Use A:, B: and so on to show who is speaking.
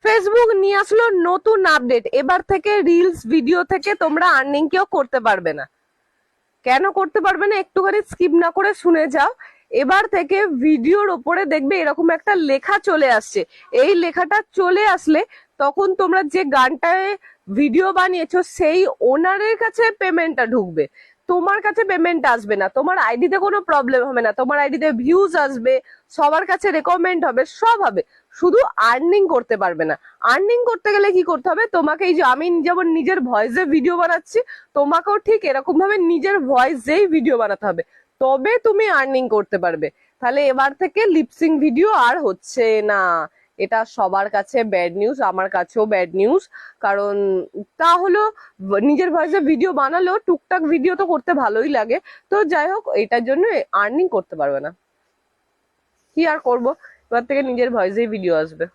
A: Facebook নিয়ে আসলো নতুন আপডেট, এবার থেকে রিলস ভিডিও থেকে তোমরা আর্নিং কেউ করতে পারবে না। কেন করতে পারবে না একটুখানি স্কিপ না করে শুনে যাও। এবার থেকে ভিডিওর ওপরে দেখবে এরকম একটা লেখা চলে আসছে। এই লেখাটা চলে আসলে তখন তোমরা যে গানটায় ভিডিও বানিয়েছো সেই ওনারের কাছে পেমেন্টটা ঢুকবে, তোমার কাছে পেমেন্ট আসবে না। তোমার আইডিতে কোনো প্রবলেম হবে না, তোমার আইডিতে ভিউজ আসবে, সবার কাছে রেকমেন্ড হবে, সব হবে, শুধু আর্নিং করতে পারবে না। আর্নিং করতে গেলে কি করতে হবে তোমাকে, এই যে আমি যেমন নিজের ভয়েসে ভিডিও বানাচ্ছি, তোমাকেও ঠিক এরকম ভাবে নিজের ভয়েসেই ভিডিও বানাতে হবে, তবে তুমি আর্নিং করতে পারবে। তাহলে এবার থেকে লিপসিং ভিডিও আর হচ্ছে না। এটা সবার কাছে ব্যাড নিউজ, আমার কাছেও ব্যাড নিউজ। কারণ তা হলো নিজের ভয়েসে ভিডিও বানালেও টুকটাক ভিডিও তো করতে ভালোই লাগে। তো যাই হোক, এটার জন্য আর্নিং করতে পারবে না। কি আর করব, এবার থেকে নিজের ভয়েসেই ভিডিও আসবে।